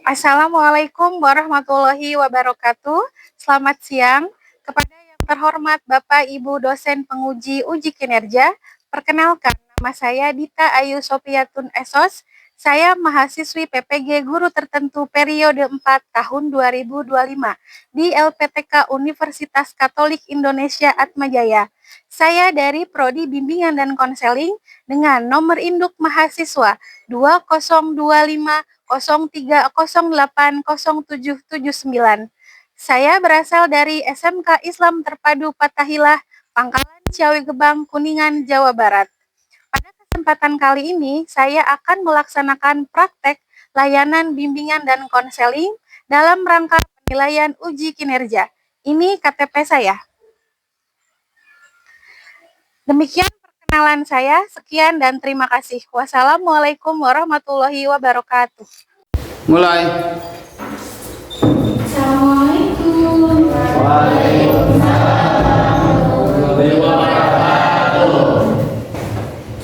Assalamualaikum warahmatullahi wabarakatuh. Selamat siang. Kepada yang terhormat Bapak Ibu dosen penguji uji kinerja, perkenalkan nama saya Dita Ayu Sofiatun Esos. Saya mahasiswi PPG Guru Tertentu periode 4 tahun 2025 di LPTK Universitas Katolik Indonesia Atmajaya. Saya dari Prodi Bimbingan dan Konseling dengan nomor induk mahasiswa 2025 03080779. Saya berasal dari SMK Islam Terpadu Fathahilah, Pangkalan Ciawi Gebang, Kuningan, Jawa Barat. Pada kesempatan kali ini, saya akan melaksanakan praktek layanan bimbingan dan konseling dalam rangka penilaian uji kinerja. Ini KTP saya. Demikian perkenalan saya. Sekian dan terima kasih. Wassalamualaikum warahmatullahi wabarakatuh. Mulai. Assalamualaikum.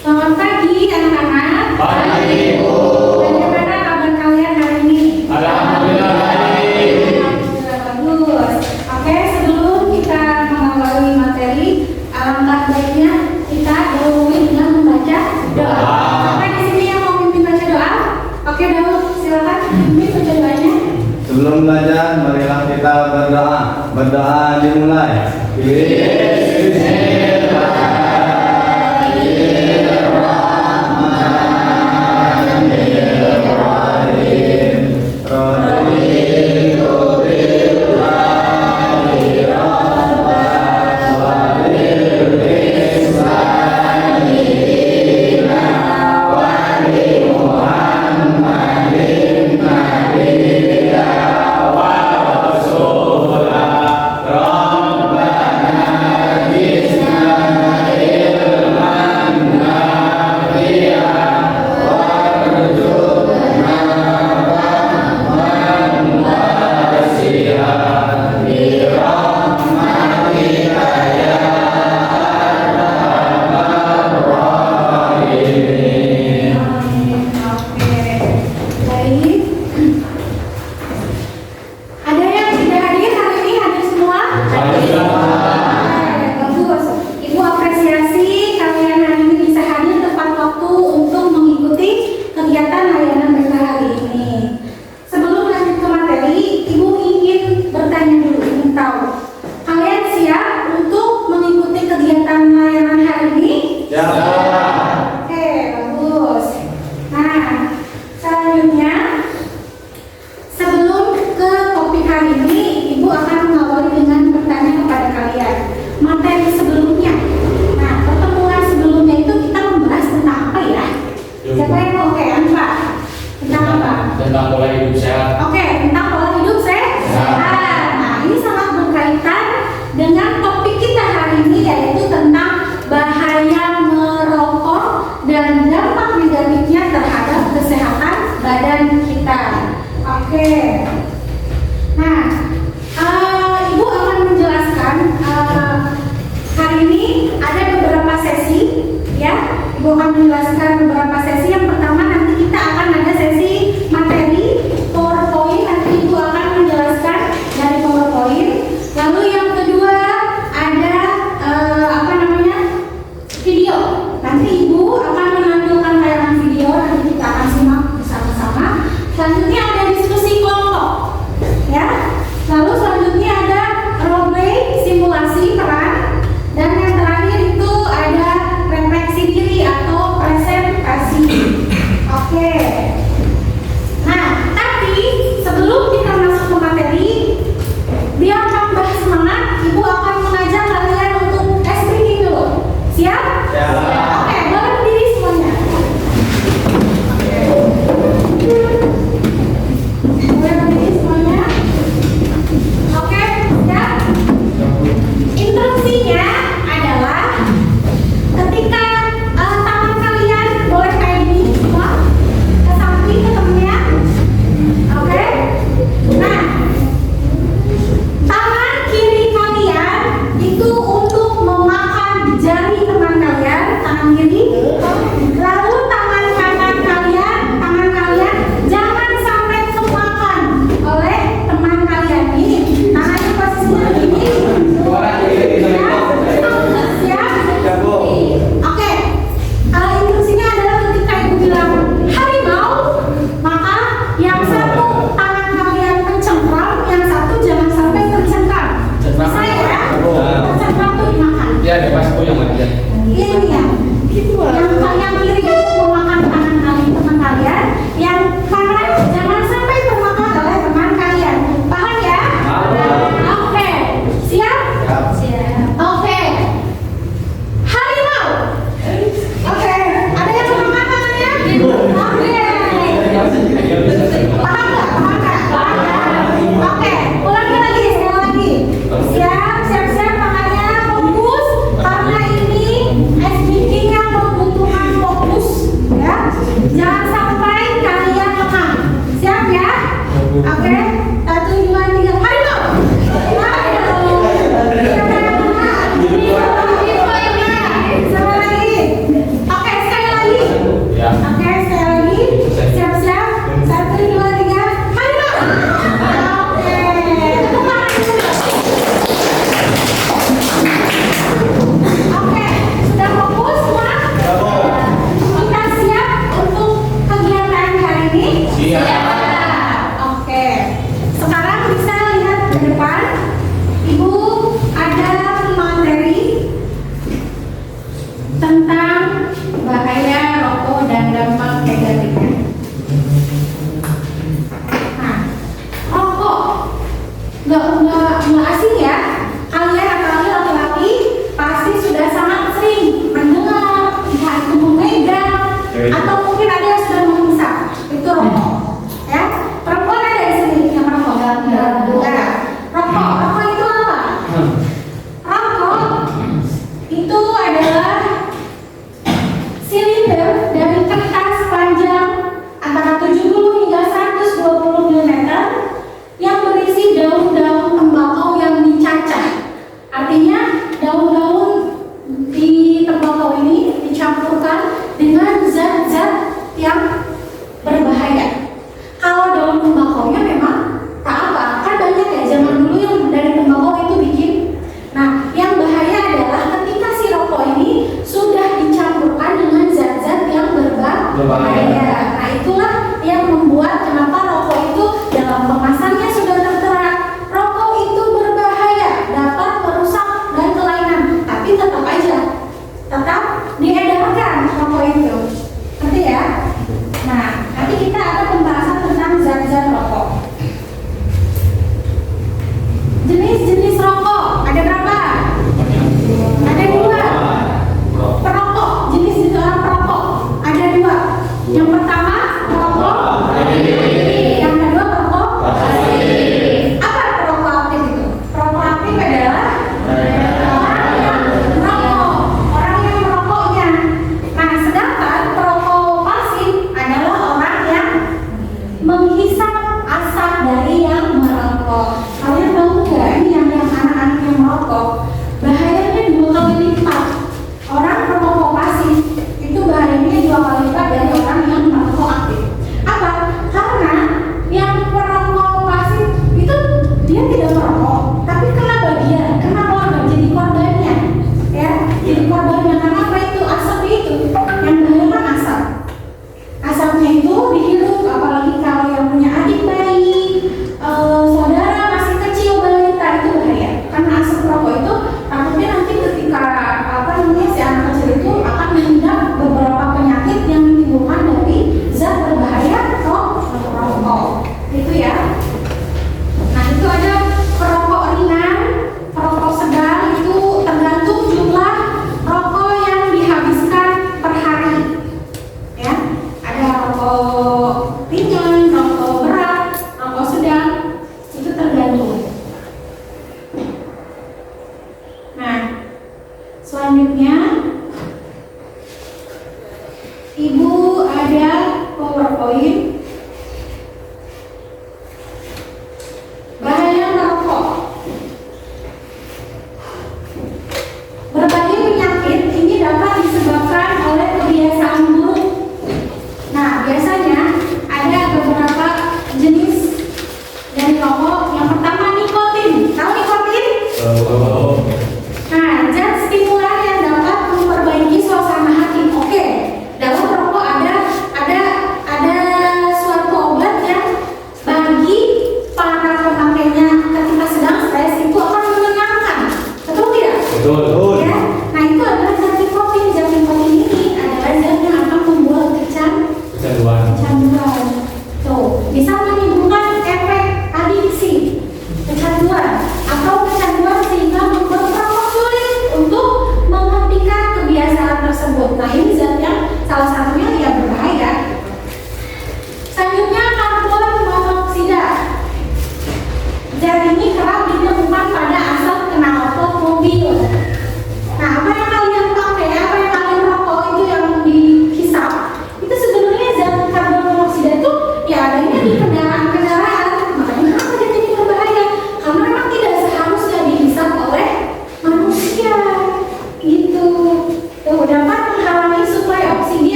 Selamat pagi anak-anak. Pagi, Ibu. Bagaimana kabar kalian hari ini? Alhamdulillah baik. Alhamdulillah bagus. Oke, sebelum kita mengawali materi, alangkah baiknya kita dahului dengan membaca doa. Siapa di sini yang mau mimpin baca doa? Oke, Daud, silakan mimpin baca doanya. Sebelum belajar, marilah kita berdoa. Berdoa dimulai. Ada yang tidak hadir hari ini? Hadir semua? Hadir. Bagus. Ibu apresiasi kalian hari ini bisa hadir tepat waktu untuk mengikuti kegiatan layanan BK hari ini. Sebelum lanjut ke materi, Ibu ingin bertanya dulu, ingin tahu. Kalian siap untuk mengikuti kegiatan layanan hari ini? Ya. Oke, bagus. Nah, selanjutnya sebelum ke topik hari ini, Ibu akan mengawali dengan bertanya kepada kalian materi sebelumnya. Nah, pertemuan sebelumnya itu kita membahas tentang apa ya? Siapa yang mau kayak Pak? Tentang apa? Tentang pola hidup sehat. Oke, tentang pola hidup sehat. Nah, ini sangat berkaitan dengan topik kita hari ini, yaitu tentang bahaya merokok dan dampak negatifnya terhadap kesehatan badan kita. Oke. Nah, Ibu akan menjelaskan hari ini ada beberapa sesi, ya. Ibu akan menjelaskan beberapa sesi. Yang pertama nanti kita akan ada sesi materi PowerPoint. Nanti Ibu akan menjelaskan dari PowerPoint. Lalu yang kedua ada video. Nanti Ibu akan menampilkan tayangan video. Nanti kita akan simak bersama-sama. Selanjutnya ada diskusi kelompok, ya. Lalu selanjutnya ada role play, simulasi peran, dan yang terakhir itu ada refleksi diri atau presentasi. Oke. Nah, tapi sebelum kita masuk ke materi, biar tambah semangat, Ibu akan mengajak kalian untuk speaking dulu. Siap? Ya. Oke, boleh berdiri semuanya. Boleh berdiri semuanya. Oke, siap? Instruksinya adalah Oke, 1, 2, 3, hari dong. Sama lagi. Oke, sekali lagi. Oke, sekali lagi. Siap-siap. 1, 2, 3, hari dong. Oke, tepuk tangan dulu. Oke, sudah fokus semua? Kita siap untuk kegiatan hari ini? Oke. Sekarang bisa lihat ke depan. Ibu ada materi tentang bahaya rokok dan dampak negatifnya. Nah, rokok nggak asing ya. Kalian apalagi laki-laki pasti sudah sangat sering mendengar, entah itu memegang atau mungkin ada yang sudah menghisap. Itu rokok. Ya, perempuan ada di sini yang merokok dalam rokok itu apa? Rokok itu adalah silinder dari kertas panjang antara 70 hingga 120 mm yang berisi daun-daun tembakau yang dicacah. Artinya daun-daun di tembakau ini dicampurkan dengan zat-zat yang berbahaya. Kalau daun tembakaunya memang tak apa, kan banyak ya zaman dulu yang dari tembakau itu bikin. Nah, yang bahaya adalah ketika si rokok ini sudah dicampurkan dengan zat-zat yang berbahaya. Nah, itulah yang membuat kenapa rokok itu dalam kemasannya sudah tertera rokok itu berbahaya, dapat merusak dan kelainan. Tapi tetap aja, tetap diedarkan rokok itu. Ngerti ya? Nah, nanti kita ada pembahasan tentang zat-zat rokok. Jenis-jenis rokok ada berapa? Ada 2. Perokok, jenis dalam perokok ada 2. Yang pertama perokok aktif. Yang kedua perokok pasif. Apa perokok aktif itu? Perokok aktif adalah orang yang merokoknya. Nah, sedangkan perokok pasif adalah orang yang menghisap asap dari yang merokok. Kalian tahu nggak ini yang anak-anak yang merokok bahayanya 2 kali lipat. Orang perokok pasif itu bahayanya 2 kali lipat dari orang yang merokok aktif. Apa? Karena yang perokok pasif itu dia tidak merokok, tapi kena bagian, kena korban, jadi korbannya, ya, jadi korbannya. Karena apa itu? Asap itu yang bahaya asap. Asapnya itu dihirup, apalagi kalau yang punya adik bayi, saudara masih kecil, balita, itu bahaya. Karena asap rokok itu takutnya nanti ketika si anak kecil itu akan mengidap beberapa penyakit yang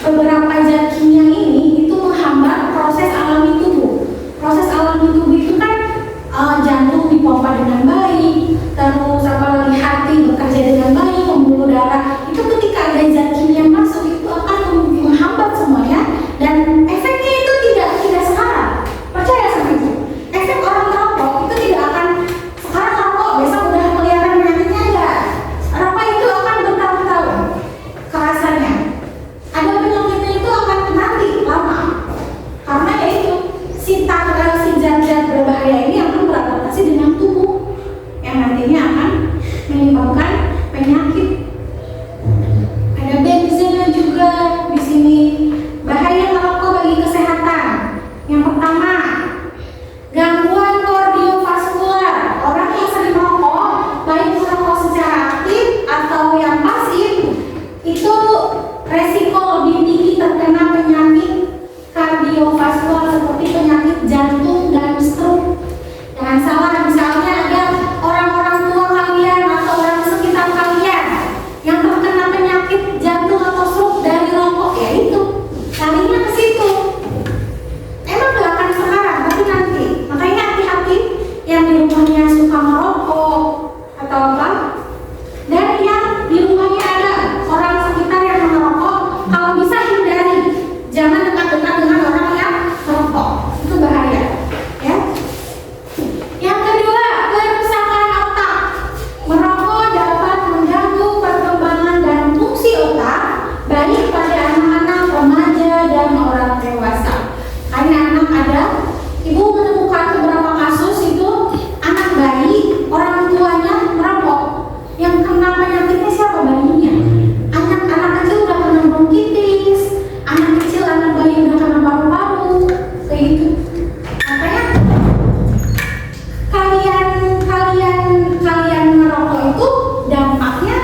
beberapa zat kimia ini itu menghambat proses alami tubuh. Proses alami tubuh itu kan jantung dipompa dengan baik, terus apalagi hati bekerja dengan baik, pembuluh darah. Itu ketika ada zat kimia masuk itu akan menghambat semuanya dan efeknya itu tidak sekarang. Percaya sama itu. Efek orang merokok itu tidak akan sekarang rokok besok udah kelihatan penyakitnya, enggak. Rokok itu akan bertahun-tahun kerasannya. Ada penyakitnya itu akan nanti lama. Karena yaitu si zat-zat berbahaya ini akan beradaptasi dengan tubuh yang nantinya akan menyebabkan penyakit. Ada benzennya juga di sini. Bahaya merokok bagi kesehatan. Yang pertama, gangguan kardiovaskular. Orang yang sering merokok, baik merokok secara aktif atau yang pasif, itu resiko lebih tinggi terkena penyakit kardiovaskular seperti penyakit jantung dan stroke. Jangan salah, misalnya ada orang-orang tua kalian atau orang sekitar kalian yang terkena penyakit jantung atau stroke dari rokok, ya itu larinya ke situ. Emang gak akan sekarang, tapi nanti. Makanya hati-hati yang di rumahnya suka merokok atau apa, dan yang di rumahnya ada orang sekitar yang merokok, kalau bisa hindari. Jangan dekat-dekat dengan orang yang merokok, itu bahaya, ya. Yang kedua, kerusakan otak. Merokok dapat mengganggu perkembangan dan fungsi otak, baik pada anak-anak, remaja, dan orang dewasa. Hanya anak ada, ibu menemukan beberapa kasus itu anak bayi, orang tuanya merokok. Yang kena penyakitnya siapa? Bayinya. Anak kecil udah kena bronkitis, anak kecil, anak bayi udah kena paru-paru, kayak gitu. Makanya kalian merokok itu dampaknya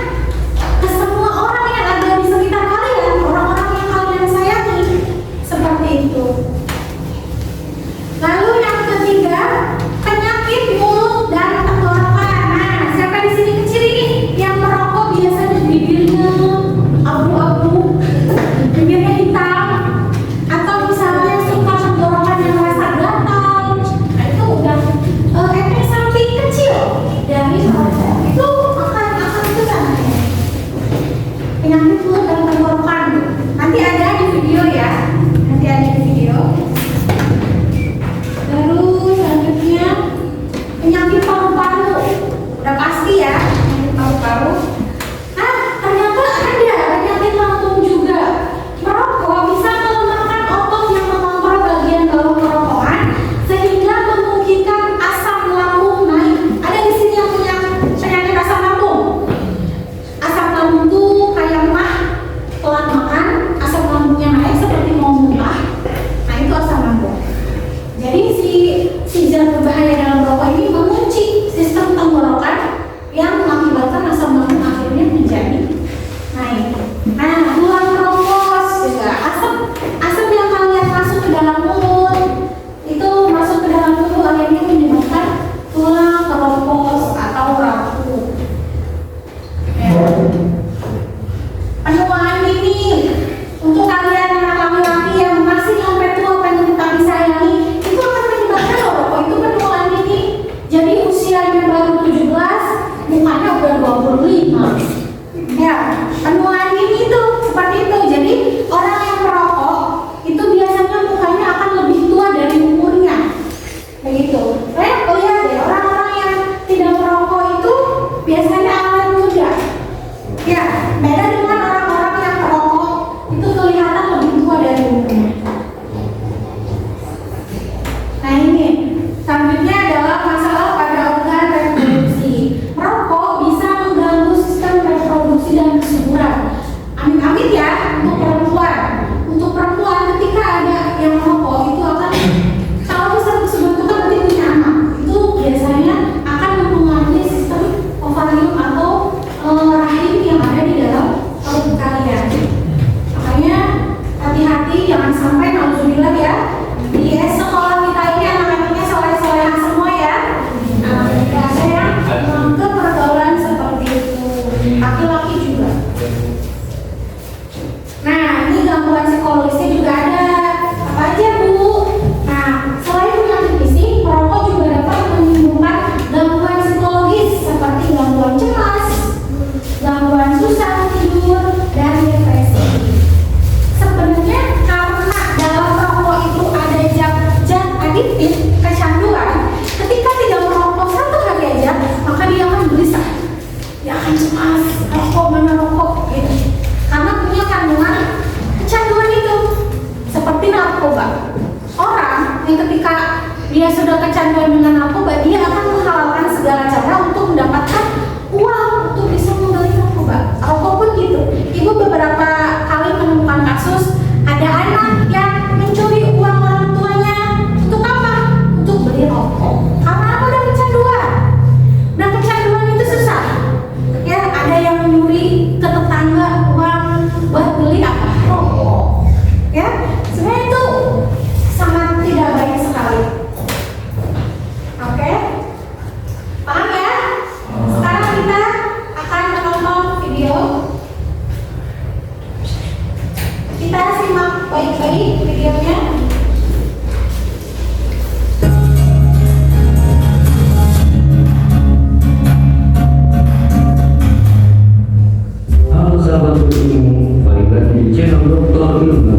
ke semua orang yang ada di sekitar kalian, orang-orang yang kalian sayangi, seperti itu. Lalu yang ketiga, penyakit mulut dan tenggorokan. Nah, siapa di sini kecil ini yang merokok biasanya bibirnya abu-abu, bibirnya hitam, atau misalnya suka tenggorokan yang merasa gatal. Nah, itu udah efek samping kecil dari merokok. Itu akan itu namanya penyakit mulut dan tenggorokan. Nanti ada di video ya, Terus selanjutnya penyakit paru-paru, udah pasti ya, penyakit paru-paru. Ternyata ada penyakit jantung juga. Merokok bisa melemahkan otot yang mengontrol bagian bawah kerongkongan sehingga memungkinkan asam lambung naik. Ada di sini yang punya penyakit asam lambung. Asam lambung tuh kayak mah pelan makan, asam lambungnya naik seperti mau muntah. Nah, itu asam lambung. Jadi si zat berbahaya dalam rokok ini mengunci sistem tenggorokan yang mengakibatkan asam lambung akhirnya menjadi naik. Nah, tulang keropos juga asam yang kalian masuk ke dalam mulut itu masuk ke dalam tubuh akhirnya menyebabkan tulang keropos atau rapuh. Ya. Penuaan dini untuk kalian anak laki-laki yang masih sampai tua pengen tetap disayangi, itu akan menyebabkan rokok itu penuaan dini. Jadi usianya baru 17, mukanya udah 25. Ya, penuaan dini itu seperti itu. Jadi orang yang merokok itu biasanya mukanya akan lebih tua dari umurnya. Begitu. Lihat deh, orang-orang yang tidak merokok itu biasanya awet muda. Ya, beda dengan orang-orang yang merokok itu kelihatan lebih tua dari umurnya. Nah, ini selanjutnya adalah masalah pada organ reproduksi. Merokok bisa mengganggu sistem reproduksi dan kesuburan. Amit-amit ya untuk perempuan. Untuk perempuan ketika ada yang merokok itu akan, kalau sistem tersebut itu kan nanti punya anak, itu biasanya akan mempengaruhi sistem ovarium atau rahim yang ada di dalam perut kalian. Makanya hati-hati jangan sampai nauzubillah ya. Di sekolah kita ini anak-anaknya soleh-solehan semua ya. Tidak ada yang ke pergaulan seperti itu. Laki-laki juga. gangguan psikologisnya juga ada. Apa aja Bu? Nah, selain penyakit fisik, merokok juga dapat menimbulkan gangguan psikologis seperti gangguan cemas, gangguan susah tidur, dan depresi. Sebenarnya karena dalam rokok itu ada zat adiktif, kecanduan, ketika tidak merokok satu hari aja, maka dia akan gelisah, dia akan cemas, rokok mana rokok gitu. Karena punya kandungan kecanduan itu, seperti narkoba. Orang yang ketika dia sudah kecanduan dengan narkoba, dia akan menghalalkan segala cara untuk mendapatkan uang untuk bisa membeli narkoba. Rokok pun gitu. Ibu beberapa kali menemukan kasus ada anak yang mencuri uang orang tuanya. Untuk apa? Untuk beli rokok. Karena apa? Udah kecanduan. Nah, kecanduan itu susah. Ya, ada yang menyuri ke tetangga uang buat beli apa? Rokok. Ya, sebenarnya itu sangat tidak baik sekali. Oke? Paham ya? Sekarang kita akan menonton video. Kita simak baik-baik videonya. Halo sahabat berilmu, balik lagi di channel Dr. Ilmu.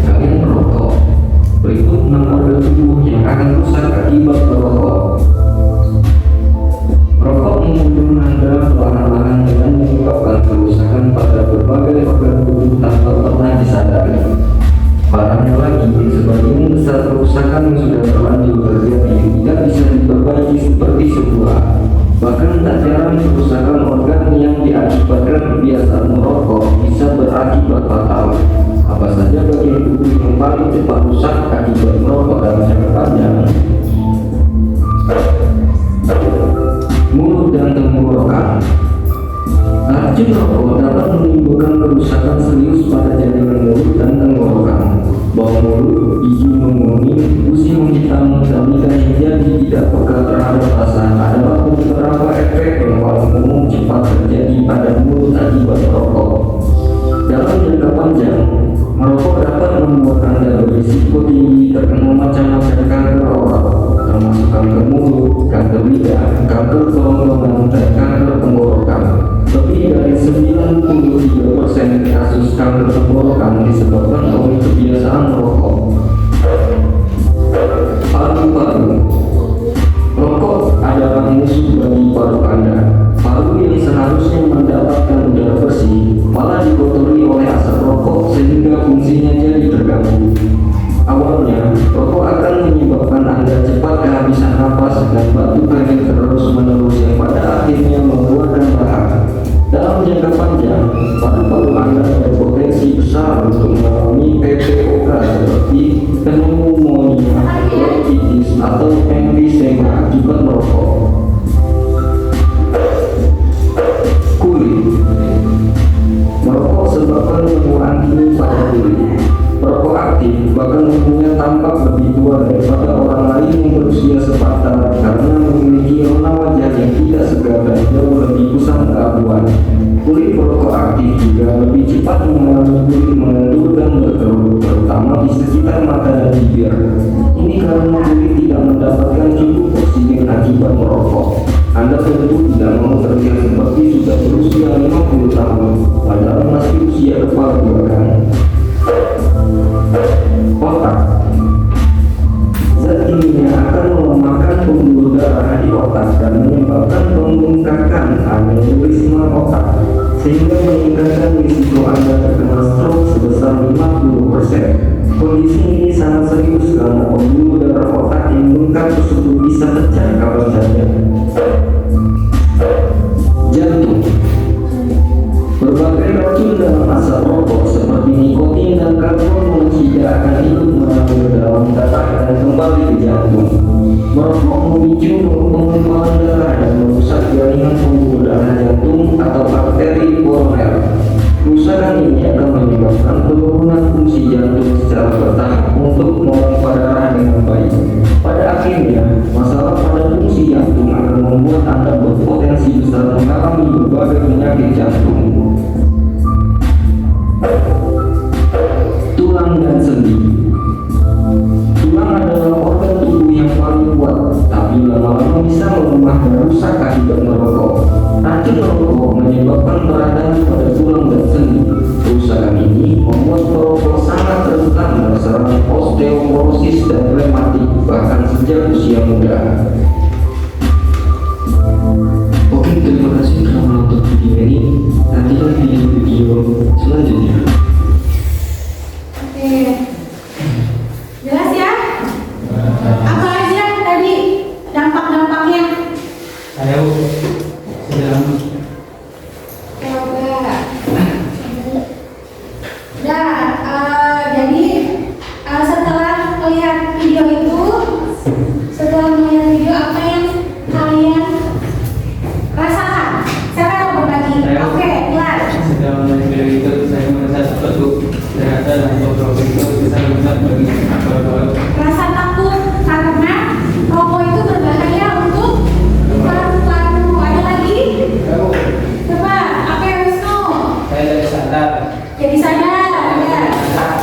Kalian merokok. Berikut 6 organ tubuh yang akan rusak akibat merokok. Merokok membunuh Anda perlahan-lahan dengan menyebabkan kerusakan pada berbagai organ tubuh tanpa pernah disadari. Parahnya lagi, sebagian besar kerusakan yang sudah terlanjur terjadi tidak bisa diperbaiki seperti semula. Bahkan tak jarang kerusakan organ yang diakibatkan kebiasaan merokok bisa berakibat fatal. Apa saja bagian tubuh yang paling cepat rusak akibat merokok dalam jangka panjang? Mulut dan tenggorokan. Racun rokok dapat menimbulkan kerusakan serius pada jaringan mulut dan tenggorokan. Bau mulut, gigi menguning, pusing menghitam, dan jadi tidak peka terhadap rasa adalah beberapa efek yang paling umum cepat terjadi pada mulut akibat merokok. Dalam jangka panjang, merokok dapat membuat Anda berisiko tinggi terkena macam-macam kanker oral, termasuk kanker mulut, kanker lidah, kanker selangkangan, dan kanker tenggorokan. Lebih dari 93% kasus kanker tenggorokan disebabkan oleh kebiasaan merokok. Paru-paru. Rokok adalah musuh bagi paru Anda. Paru yang seharusnya mendapatkan udara bersih malah dikotori oleh asap rokok sehingga fungsinya jadi terganggu. Awalnya, rokok akan menyebabkan Anda cepat kehabisan napas dan batuk kering terus-menerus yang pada akhirnya mengeluarkan darah. Dalam jangka panjang, paru-paru Anda berpotensi besar untuk mengalami PPOK seperti pneumonia, bronkitis, atau emfisema akibat merokok. Kulit. Merokok sebabkan penuaan dini pada kulit. Perokok aktif bahkan umumnya tampak lebih tua daripada orang lain yang berusia sepantar karena memiliki warna wajah yang tidak segar dan jauh lebih kusam keabuan. Kulit perokok aktif juga lebih cepat mengalami kulit mengendur dan berkerut, terutama di sekitar mata dan bibir. Ini karena kulit tidak mendapatkan cukup oksigen akibat merokok. Anda tentu tidak mau terlihat seperti sudah berusia 50 tahun, padahal masih usia kepala dua kan? Otak. Zat kimia akan melemahkan pembuluh darah di otak dan menyebabkan pembengkakan aneurisma otak, sehingga meningkatkan risiko Anda terkena stroke sebesar 50%. Kondisi ini sangat serius karena pembuluh darah otak yang bengkak tersebut bisa pecah kapan saja. Jantung. Berbagai racun dalam asap rokok seperti nikotin dan karbon monoksida akan ikut mengalir ke dalam darah dan kembali ke jantung. Merokok memicu pengumpalan darah dan merusak jaringan pembuluh darah jantung atau arteri koroner. Kerusakan ini akan menyebabkan penurunan fungsi jantung secara bertahap untuk memompa darah dengan baik. Pada akhirnya, masalah pada fungsi jantung akan membuat Anda berpotensi besar mengalami berbagai penyakit jantung. pekerja usia muda. Oke, terima kasih telah menonton video ini. Nantikan video-video selanjutnya. Oke. Jelas ya? Apa aja tadi dampak-dampaknya? Saya sedang Coba. Jadi setelah melihat video itu, apa yang kalian rasakan? Siapa yang mau berbagi? Saya. Oke, mulai. sedang video itu saya merasa takut ternyata untuk rokok itu bisa benar bagi orang-orang. Rasa takut karena rokok itu berbahaya untuk paru-paru. Ada lagi? Coba, apa yang Wisnu? Saya dari sadar Jadi sadar, ya.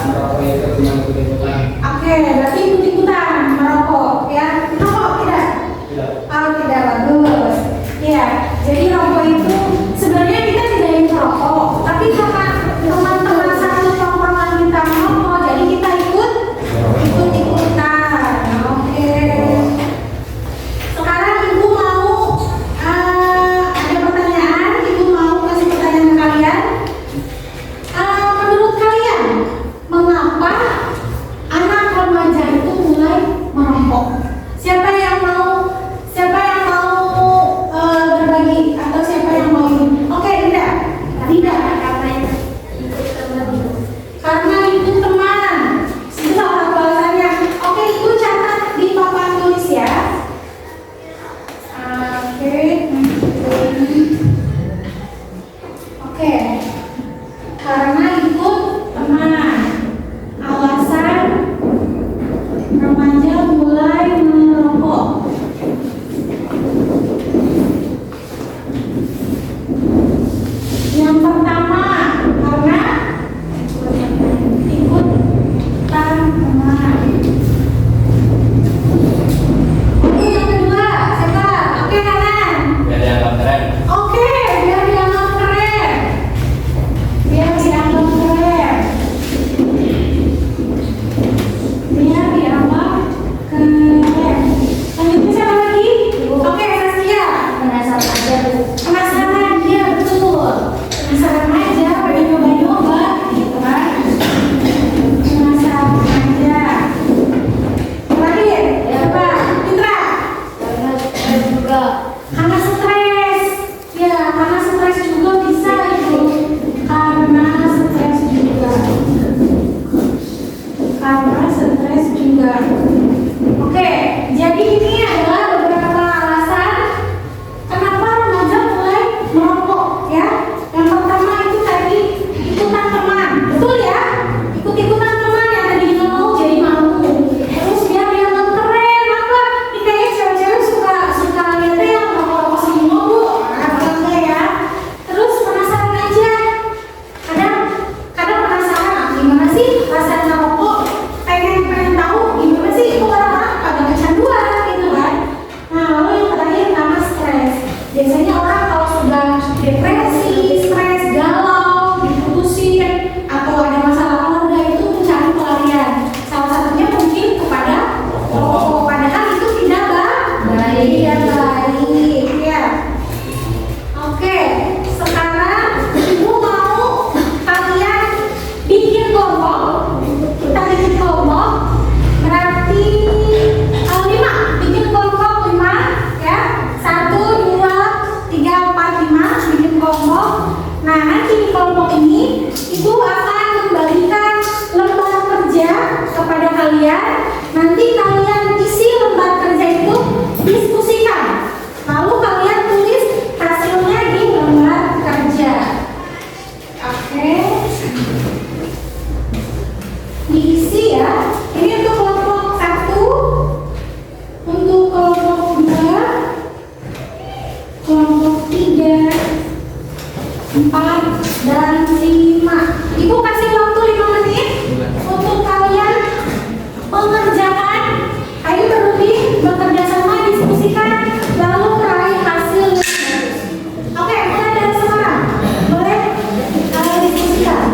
merokok itu yang kebetulan Oke, berarti ikut-ikutan merokok, ya? Merokok tidak? tidak. Oh, tidak bagus. Ya, jadi rokok itu sebenarnya kita tidak ingin merokok, tapi karena teman-teman satu tongkrongan kita merokok, jadi kita ikut-ikutan. Oke. Sekarang ibu mau ada pertanyaan, ibu mau kasih pertanyaan ke kalian. Menurut kalian, mengapa anak remaja itu mulai merokok? Siapa yang mau berbagi atau siapa yang mau ini? Oke, tidak. Karena ikut teman. Itu salah satu alasannya. Oke, ibu catat di papan tulis ya. Oke. Oke. Karena ikut teman. Alasan remaja mulai merokok. Yang pertama, karena ikutan teman. Oke, yang kedua, siapa? Oke, kanan. Biar dianggap keren. Oke, biar dianggap keren. Biar dianggap keren. Biar dianggap keren. Lanjutnya siapa lagi? Oke, Saskia. Penasaran aja Bu. Penasaran, dia betul. Penasaran aja, pengen nyoba-nyoba, gitu kan? Penasaran aja. Terakhir, siapa? Indra. Karena saya juga Karena stres. Ya, karena stres juga bisa itu. Karena stres juga. Karena stres juga. Oke, jadi ini adalah beberapa alasan kenapa remaja mulai merokok, ya. Yang pertama itu tadi ikutan teman, betul ya? Ikut-ikutan teman yang tadi nggak mau jadi mau. Terus biar dia nggak keren apa? Ini kayaknya cewek-cewek suka lihatnya yang merokok semua bu, enggak ya? Terus penasaran aja. Kadang penasaran gimana sih rasanya rokok? Pengen tahu gimana sih itu orang-orang pada kecanduan gitu kan? Nah, lalu yang terakhir karena stres. Biasanya orang kalau sudah depresi, stres, galau, diputusin, atau ada masalah keluarga itu mencari pelarian. Salah satunya mungkin kepada rokok. Padahal itu tidak baik. Tidak baik. Ya. Oke, sekarang ibu mau kalian bikin kelompok. Kita bikin kelompok. Berarti 5. Bikin kelompok 5, ya. 1, 2, 3, 4, 5. Bikin kelompok. Nah, nanti di kelompok ini ibu akan membagikan lembar kerja kepada kalian. Nanti kalian isi lembar kerja itu, diskusikan. Lalu kalian tulis hasilnya di lembar kerja. Oke. Diisi ya. Ini untuk kelompok 1, untuk kelompok 2, kelompok 3, 4, dan 5. Ibu kasih waktu 5 menit untuk kalian mengerjakan. Ayo berlebih bekerja sama, diskusikan, lalu meraih hasil yang bagus. Oke, mulai dari sekarang. Boleh diskusikan.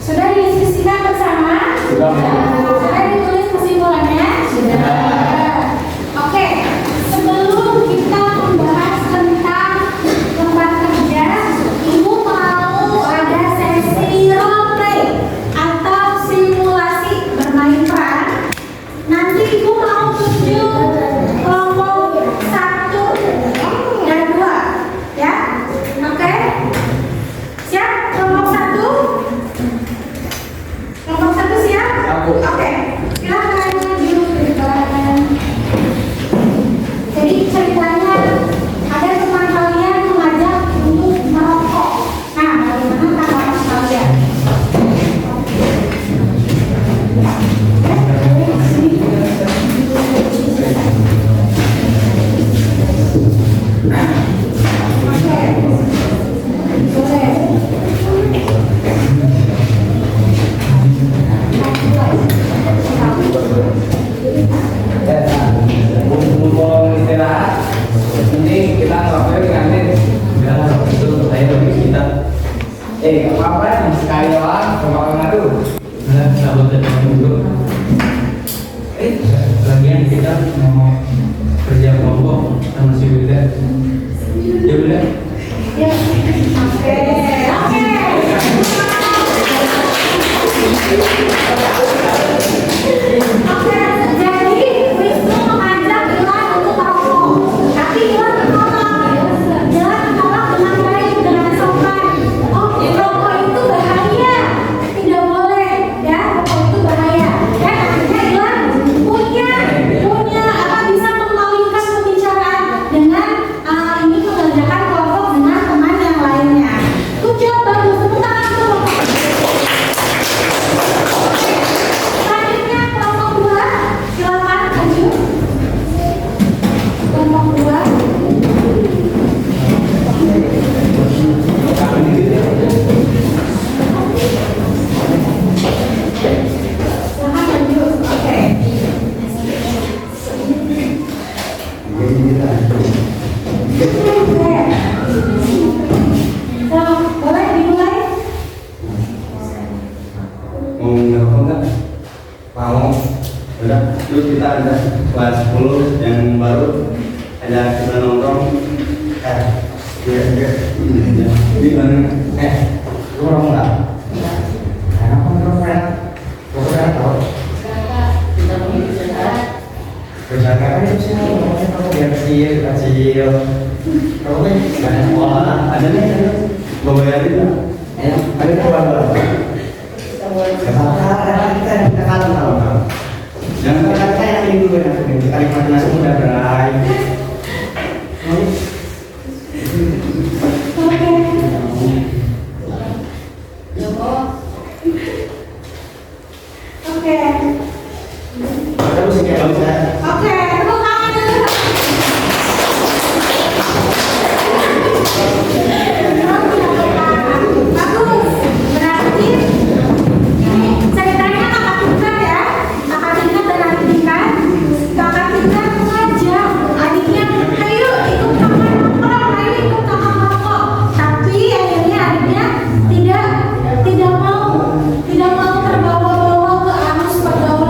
Sudah didiskusikan bersama? Sudah. Sudah ditulis kesimpulannya? Sudah. Oke, sebelum kita membahas tentang tempat kerja, Ibu mau ada sesi role play atau simulasi bermain peran. Nanti Ibu mau tunjuk kelompok 1 dan 2, ya? Oke? Siap? Kelompok 1? Kelompok 1 siap? Oke. Silakan duduk. Jadi ceritanya ada teman kalian mengajak untuk merokok. Nah, bagaimana tanggapan kalian? Mumpung istirahat, ini kita ngobrol kantin. Bilang itu saya lebih kita. Gak apa-apa ya, sekali doang, sama ngaruh. Nah, sahabat dan dulu. Lagian kita mau kerja kelompok sama si Wilda. Ya Wilda. Ya. Oke. Oke, jadi Wisnu mengajak Ilan untuk merokok, tapi Ilan menolak. Ilan menolak dengan baik, dengan sopan. Oh, rokok itu bahaya, tidak boleh, ya. Rokok itu bahaya. Dan akhirnya Ilan punya apa bisa mengalihkan pembicaraan dengan ini mengerjakan kelompok dengan teman yang lainnya. Good job, bagus. Tepuk tangan untuk rokok. Selanjutnya kelompok 2, silakan maju. Kelompok 2. Silakan maju. Oke. So, boleh dimulai? Mau ngerokok nggak? Mau. Udah, terus kita ada kelas 10 yang baru ada kita nongkrong. Ini mana? Lu ngerokok nggak? Kenapa ngerokok ya? Ngerokok tau? Berjaga kan itu sih ngerokok biar kecil. Ngerokoknya banyak sekolah. Ada nih, gue bayarin nggak? Ada kawan-kawan. Kita kalah. Jangan kayak ini dulu ya, kalimat nasi udah berai. Oke. Terus kayak bisa. Oke, tepuk tangan dulu. Bagus. Berarti ini ceritanya kakak tingkat ya. Kakak tingkat dan adik tingkat. Kakak tingkat mengajak adiknya, ayo ikut kakak nongkrong, ayo ikut kakak merokok. Tapi akhirnya adiknya tidak mau terbawa-bawa ke arus pergaulan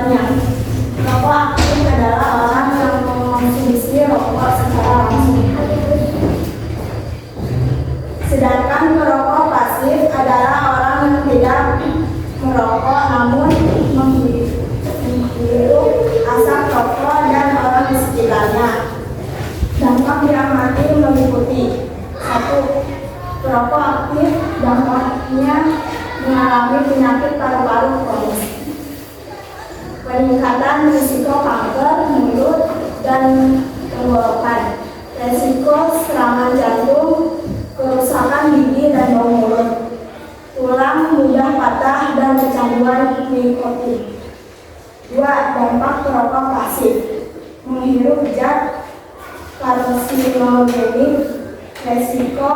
keduanya. Perokok aktif adalah orang yang mengkonsumsi rokok secara langsung. Sedangkan perokok pasif adalah orang yang tidak merokok namun menghirup asap rokok dan orang di sekitarnya. Dampak yang mati meliputi: 1. Perokok aktif dampaknya mengalami penyakit paru-paru kronis, peningkatan risiko kanker mulut dan tenggorokan, risiko serangan jantung, kerusakan gigi dan bau mulut, tulang mudah patah dan kecanduan nikotin. 2. Dampak perokok pasif: menghirup zat karsinogenik, resiko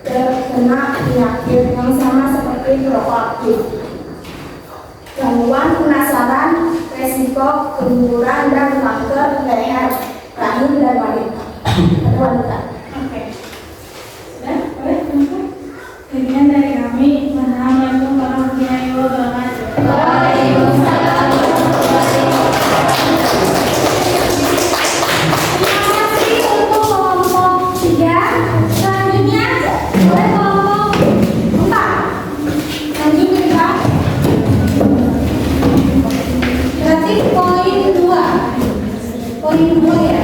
terkena penyakit yang sama seperti perokok aktif, gangguan penasaran, resiko keguguran dan kanker leher, rahim dan wanita. Oke. Sudah, boleh teman-teman? Sekian dari kami. Wassalamualaikum warahmatullahi wabarakatuh. Waalaikumsalam warahmatullahi wabarakatuh. Terima kasih untuk kelompok 3. Selanjutnya boleh kelompok 4. Lanjut ya. Berarti poin 2. Poin 2 ya.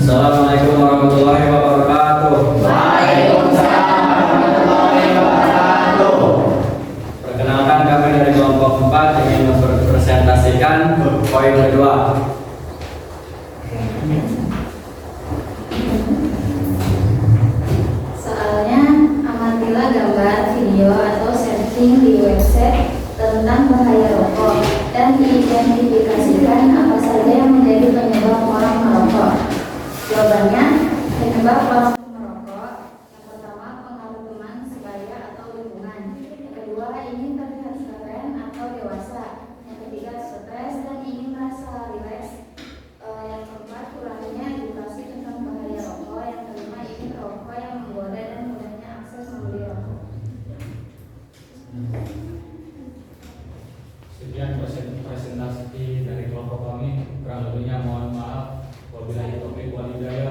Assalamualaikum warahmatullahi wabarakatuh. Waalaikumsalam warahmatullahi wabarakatuh. Perkenalkan, kami dari kelompok 4 ingin mempresentasikan poin kedua. Soalnya, amatilah gambar, video, atau setting di website tentang bahaya rokok dan diidentifikasikan apa saja yang menjadi penyebab orang merokok. Jawabannya, penyebab orang merokok: yang pertama, pengaruh teman, sebaya, atau lingkungan. Yang kedua, ingin terlihat keren atau dewasa. Yang ketiga, stres dan ingin merasa rileks. Yang keempat, kurangnya edukasi tentang bahaya rokok. Yang kelima, ingin rokok yang menggoda dan mudahnya akses membeli rokok. Sekian presentasi dari kelompok kami. Kurang lebihnya mohon maaf. Wabillahi taufiq wal hidayah.